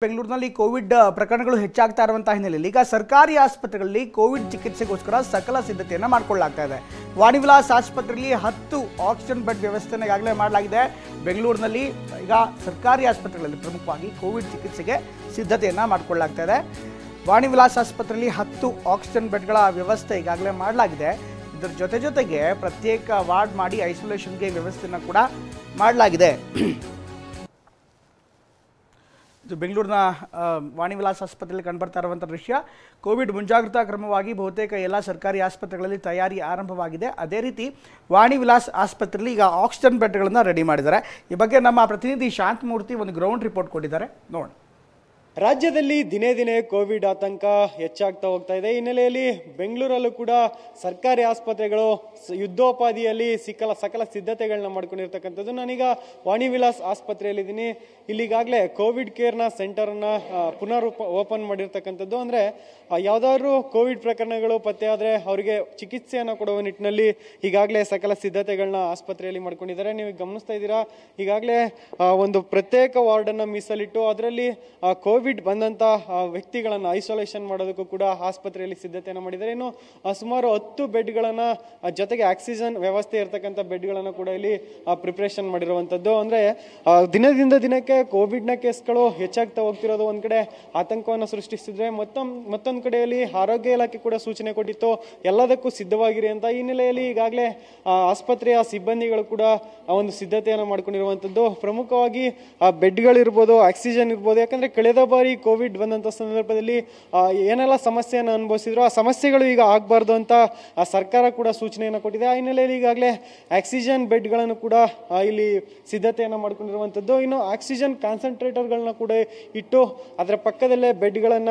ಬೆಂಗಳೂರಿನಲ್ಲಿ ಕೋವಿಡ್ ಪ್ರಕರಣಗಳು ಹೆಚ್ಚಾಗ್ತಾ ಇರುವಂತಹ ಹಿನ್ನೆಲೆಯಲ್ಲಿ ಈಗ ಸರ್ಕಾರಿ ಆಸ್ಪತ್ರೆಗಳಲ್ಲಿ ಕೋವಿಡ್ ಚಿಕಿತ್ಸೆಗೋಸ್ಕರ ಸಕಲ ಸಿದ್ಧತೆಯನ್ನು ಮಾಡಿಕೊಳ್ಳಲಾಗ್ತಾ ಇದೆ. ವಾಣಿವಿಲಾಸ್ ಆಸ್ಪತ್ರೆಯಲ್ಲಿ 10 ಆಕ್ಸಿಜನ್ ಬೆಡ್ ವ್ಯವಸ್ಥೆಯನ್ನು ಈಗಾಗಲೇ ಮಾಡಲಾಗಿದೆ. ಬೆಂಗಳೂರಿನಲ್ಲಿ ಈಗ ಸರ್ಕಾರಿ ಆಸ್ಪತ್ರೆಗಳಲ್ಲಿ ಪ್ರಮುಖವಾಗಿ ಕೋವಿಡ್ ಚಿಕಿತ್ಸೆಗೆ ಸಿದ್ಧತೆಯನ್ನು ಮಾಡಿಕೊಳ್ಳಲಾಗ್ತಾ ಇದೆ. ವಾಣಿವಿಲಾಸ್ ಆಸ್ಪತ್ರೆಯಲ್ಲಿ 10 ಆಕ್ಸಿಜನ್ ಬೆಡ್ಗಳ ವ್ಯವಸ್ಥೆ ಈಗಾಗಲೇ ಮಾಡಲಾಗಿದೆ. ಇದರ ಜೊತೆಗೆ ಪ್ರತ್ಯೇಕ ವಾರ್ಡ್ ಮಾಡಿ ಐಸೋಲೇಷನ್ಗೆ ವ್ಯವಸ್ಥೆಯನ್ನು ಕೂಡ ಮಾಡಲಾಗಿದೆ. ಬೆಂಗಳೂರಿನ ವಾಣಿವಿಲಾಸ್ ಆಸ್ಪತ್ರೆಯಲ್ಲಿ ಕಂಡುಬರ್ತಾ ಇರುವಂಥ ದೃಶ್ಯ. ಕೋವಿಡ್ ಮುಂಜಾಗ್ರತಾ ಕ್ರಮವಾಗಿ ಬಹುತೇಕ ಎಲ್ಲ ಸರ್ಕಾರಿ ಆಸ್ಪತ್ರೆಗಳಲ್ಲಿ ತಯಾರಿ ಆರಂಭವಾಗಿದೆ. ಅದೇ ರೀತಿ ವಾಣಿವಿಲಾಸ್ ಆಸ್ಪತ್ರೆಯಲ್ಲಿ ಈಗ ಆಕ್ಸಿಜನ್ ಬೆಡ್ಗಳನ್ನು ರೆಡಿ ಮಾಡಿದ್ದಾರೆ. ಈ ಬಗ್ಗೆ ನಮ್ಮ ಪ್ರತಿನಿಧಿ ಶಾಂತಮೂರ್ತಿ ಒಂದು ಗ್ರೌಂಡ್ ರಿಪೋರ್ಟ್ ಕೊಟ್ಟಿದ್ದಾರೆ, ನೋಡೋಣ. ರಾಜ್ಯದಲ್ಲಿ ದಿನೇ ದಿನೇ ಕೋವಿಡ್ ಆತಂಕ ಹೆಚ್ಚಾಗ್ತಾ ಹೋಗ್ತಾ ಇದೆ. ಹಿನ್ನೆಲೆಯಲ್ಲಿ ಬೆಂಗಳೂರಲ್ಲೂ ಕೂಡ ಸರ್ಕಾರಿ ಆಸ್ಪತ್ರೆಗಳು ಯುದ್ಧೋಪಾದಿಯಲ್ಲಿ ಸಕಲ ಸಿದ್ಧತೆಗಳನ್ನ ಮಾಡ್ಕೊಂಡಿರ್ತಕ್ಕಂಥದ್ದು. ನಾನೀಗ ವಾಣಿವಿಲಾಸ್ ಆಸ್ಪತ್ರೆಯಲ್ಲಿದ್ದೀನಿ. ಇಲ್ಲಿಗಾಗಲೇ ಕೋವಿಡ್ ಕೇರ್ನ ಸೆಂಟರ್ನ ಪುನರ್ ಓಪನ್ ಮಾಡಿರ್ತಕ್ಕಂಥದ್ದು. ಅಂದರೆ ಯಾವುದಾದ್ರೂ ಕೋವಿಡ್ ಪ್ರಕರಣಗಳು ಪತ್ತೆ ಆದರೆ ಅವರಿಗೆ ಚಿಕಿತ್ಸೆಯನ್ನು ಕೊಡುವ ನಿಟ್ಟಿನಲ್ಲಿ ಈಗಾಗಲೇ ಸಕಲ ಸಿದ್ಧತೆಗಳನ್ನ ಆಸ್ಪತ್ರೆಯಲ್ಲಿ ಮಾಡ್ಕೊಂಡಿದ್ದಾರೆ. ನೀವು ಗಮನಿಸ್ತಾ ಇದ್ದೀರಾ, ಈಗಾಗಲೇ ಒಂದು ಪ್ರತ್ಯೇಕ ವಾರ್ಡನ್ನು ಮೀಸಲಿಟ್ಟು ಅದರಲ್ಲಿ ಕೋವಿಡ್ ಬಂದಂತ ವ್ಯಕ್ತಿಗಳನ್ನ ಐಸೋಲೇಷನ್ ಮಾಡೋದಕ್ಕೂ ಕೂಡ ಆಸ್ಪತ್ರೆಯಲ್ಲಿ ಸಿದ್ಧತೆಯನ್ನು ಮಾಡಿದ್ದಾರೆ. ಇನ್ನು ಸುಮಾರು 10 ಬೆಡ್ಗಳನ್ನ ಜೊತೆಗೆ ಆಕ್ಸಿಜನ್ ವ್ಯವಸ್ಥೆ ಇರತಕ್ಕಂಥ ಬೆಡ್ಗಳನ್ನು ಕೂಡ ಇಲ್ಲಿ ಪ್ರಿಪರೇಷನ್ ಮಾಡಿರುವಂತದ್ದು. ಅಂದ್ರೆ ದಿನದಿಂದ ದಿನಕ್ಕೆ ಕೋವಿಡ್ ನ ಕೇಸ್ಗಳು ಹೆಚ್ಚಾಗ್ತಾ ಹೋಗ್ತಿರೋದು ಒಂದ್ ಕಡೆ ಆತಂಕವನ್ನು ಸೃಷ್ಟಿಸಿದ್ರೆ, ಮತ್ತೊಂದು ಕಡೆಯಲ್ಲಿ ಆರೋಗ್ಯ ಇಲಾಖೆ ಕೂಡ ಸೂಚನೆ ಕೊಟ್ಟಿತ್ತು ಎಲ್ಲದಕ್ಕೂ ಸಿದ್ಧವಾಗಿರಿ ಅಂತ. ಈ ಹಿನ್ನೆಲೆಯಲ್ಲಿ ಈಗಾಗಲೇ ಆಸ್ಪತ್ರೆಯ ಸಿಬ್ಬಂದಿಗಳು ಕೂಡ ಒಂದು ಸಿದ್ಧತೆಯನ್ನು ಮಾಡ್ಕೊಂಡಿರುವಂತದ್ದು. ಪ್ರಮುಖವಾಗಿ ಬೆಡ್ಗಳಿರ್ಬೋದು, ಆಕ್ಸಿಜನ್ ಇರ್ಬೋದು. ಯಾಕಂದ್ರೆ ಕಳೆದ ಬಾರಿ ಕೋವಿಡ್ ಬಂದಂತ ಸಂದರ್ಭದಲ್ಲಿ ಏನೆಲ್ಲ ಸಮಸ್ಯೆಯನ್ನು ಅನುಭವಿಸಿದ್ರು ಆ ಸಮಸ್ಯೆಗಳು ಈಗ ಆಗಬಾರ್ದು ಅಂತ ಸರ್ಕಾರ ಕೂಡ ಸೂಚನೆಯನ್ನು ಕೊಟ್ಟಿದೆ. ಆ ಹಿನ್ನೆಲೆಯಲ್ಲಿ ಈಗಾಗಲೇ ಆಕ್ಸಿಜನ್ ಬೆಡ್ಗಳನ್ನು ಕೂಡ ಇಲ್ಲಿ ಸಿದ್ಧತೆಯನ್ನು ಮಾಡ್ಕೊಂಡಿರುವಂತದ್ದು. ಇನ್ನು ಆಕ್ಸಿಜನ್ ಕಾನ್ಸಂಟ್ರೇಟರ್ಗಳನ್ನ ಕೂಡ ಇಟ್ಟು ಅದರ ಪಕ್ಕದಲ್ಲೇ ಬೆಡ್ಗಳನ್ನ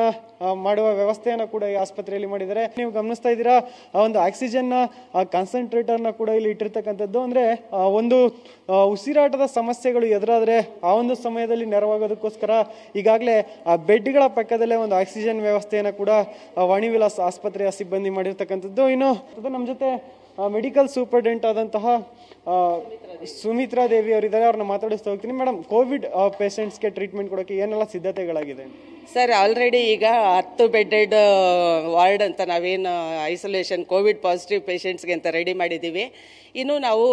ಮಾಡುವ ವ್ಯವಸ್ಥೆಯನ್ನು ಕೂಡ ಈ ಆಸ್ಪತ್ರೆಯಲ್ಲಿ ಮಾಡಿದ್ದಾರೆ. ನೀವು ಗಮನಿಸ್ತಾ ಇದ್ದೀರಾ, ಒಂದು ಆಕ್ಸಿಜನ್ ಕಾನ್ಸಂಟ್ರೇಟರ್ನ ಕೂಡ ಇಲ್ಲಿ ಇಟ್ಟಿರ್ತಕ್ಕಂಥದ್ದು. ಅಂದ್ರೆ ಒಂದು ಉಸಿರಾಟದ ಸಮಸ್ಯೆಗಳು ಎದುರಾದ್ರೆ ಆ ಒಂದು ಸಮಯದಲ್ಲಿ ನೆರವಾಗೋದಕ್ಕೋಸ್ಕರ ಈಗಾಗಲೇ ಬೆಡ್ಗಳ ಪಕ್ಕದಲ್ಲೇ ಒಂದು ಆಕ್ಸಿಜನ್ ವ್ಯವಸ್ಥೆಯನ್ನು ಕೂಡ ವಾಣಿವಿಲಾಸ್ ಆಸ್ಪತ್ರೆಯ ಸಿಬ್ಬಂದಿ ಮಾಡಿರ್ತಕ್ಕಂಥದ್ದು. ಇನ್ನು ನಮ್ಮ ಜೊತೆ ಮೆಡಿಕಲ್ ಸೂಪರ್ಡೆಂಟ್ ಆದಂತಹ ಸುಮಿತ್ರಾ ದೇವಿ ಅವರಿದ್ದಾರೆ, ಅವ್ರನ್ನ ಮಾತಾಡಿಸ್ತಾ ಹೋಗ್ತೀನಿ. ಮೇಡಮ್, ಕೋವಿಡ್ ಪೇಷಂಟ್ಸ್ಗೆ ಟ್ರೀಟ್ಮೆಂಟ್ ಕೊಡೋಕೆ ಏನೆಲ್ಲ ಸಿದ್ಧತೆಗಳಾಗಿದೆ? ಸರ್, ಆಲ್ರೆಡಿ ಈಗ 10 ಬೆಡ್ಡೆಡ್ ವಾರ್ಡ್ ಅಂತ ನಾವೇನು ಐಸೋಲೇಷನ್ ಕೋವಿಡ್ ಪಾಸಿಟಿವ್ ಪೇಷಂಟ್ಸ್ಗೆ ಅಂತ ರೆಡಿ ಮಾಡಿದ್ದೀವಿ. ಇನ್ನು ನಾವು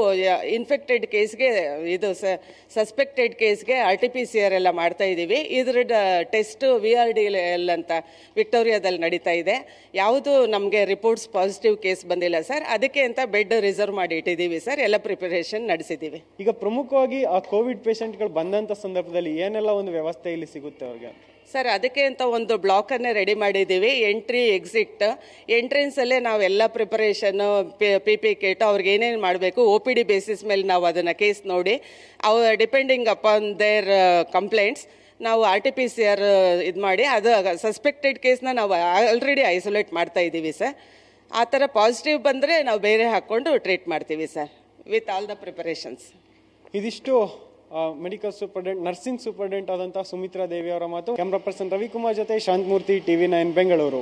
ಇನ್ಫೆಕ್ಟೆಡ್ ಕೇಸ್ಗೆ ಇದು ಸಸ್ಪೆಕ್ಟೆಡ್ ಕೇಸ್ಗೆ RT-PCR ಎಲ್ಲ ಮಾಡ್ತಾ ಇದ್ದೀವಿ. ಇದ್ರ ಟೆಸ್ಟ್ VRDL ಅಂತ ವಿಕ್ಟೋರಿಯಾದಲ್ಲಿ ನಡೀತಾ ಇದೆ. ಯಾವುದು ನಮಗೆ ರಿಪೋರ್ಟ್ಸ್ ಪಾಸಿಟಿವ್ ಕೇಸ್ ಬಂದಿಲ್ಲ ಸರ್. ಅದಕ್ಕೆ ಅಂತ ಬೆಡ್ ರಿಸರ್ವ್ ಮಾಡಿ ಇಟ್ಟಿದ್ದೀವಿ ಸರ್. ಎಲ್ಲ ಪ್ರಿಪರೇಷನ್ ನಡೆಸಿದ್ದೀವಿ. ಈಗ ಪ್ರಮುಖವಾಗಿ ಆ ಕೋವಿಡ್ ಪೇಷಂಟ್ಗಳು ಬಂದಂಥ ಸಂದರ್ಭದಲ್ಲಿ ಏನೆಲ್ಲ ಒಂದು ವ್ಯವಸ್ಥೆ ಇಲ್ಲಿ ಸಿಗುತ್ತೆ ಅವ್ರಿಗೆ? ಸರ್, ಅದಕ್ಕೆ ಅಂತ ಒಂದು ಬ್ಲಾಕನ್ನೇ ರೆಡಿ ಮಾಡಿದ್ದೀವಿ. ಎಂಟ್ರಿ ಎಕ್ಸಿಟ್ ಎಂಟ್ರೆನ್ಸಲ್ಲೇ ನಾವೆಲ್ಲ ಪ್ರಿಪರೇಷನ್ನು PPE ಕಿಟ್ ಅವ್ರಿಗೆ ಏನೇನು ಮಾಡಬೇಕು OPD ಬೇಸಿಸ್ ಮೇಲೆ ನಾವು ಅದನ್ನು ಕೇಸ್ ನೋಡಿ ಡಿಪೆಂಡಿಂಗ್ ಅಪಾನ್ ದೇರ್ ಕಂಪ್ಲೇಂಟ್ಸ್ ನಾವು RT-PCR ಇದು ಮಾಡಿ ಅದು ಸಸ್ಪೆಕ್ಟೆಡ್ ಕೇಸ್ನ ನಾವು ಆಲ್ರೆಡಿ ಐಸೋಲೇಟ್ ಮಾಡ್ತಾ ಇದ್ದೀವಿ ಸರ್. ಆ ಥರ ಪಾಸಿಟಿವ್ ಬಂದರೆ ನಾವು ಬೇರೆ ಹಾಕ್ಕೊಂಡು ಟ್ರೀಟ್ ಮಾಡ್ತೀವಿ sir with all the preparations. ಇದಿಷ್ಟು ಮೆಡಿಕಲ್ ಸೂಪರ್ಡೆಂಟ್, ನರ್ಸಿಂಗ್ ಸೂಪರ್ಡೆಂಟ್ ಆದಂತಹ ಸುಮಿತ್ರಾ ದೇವಿ ಅವರ ಮಾತು. ಕ್ಯಾಮ್ರಾ ಪರ್ಸನ್ ರವಿಕುಮಾರ್ ಜೊತೆ ಶಾಂತಮೂರ್ತಿ, TV9 ಬೆಂಗಳೂರು.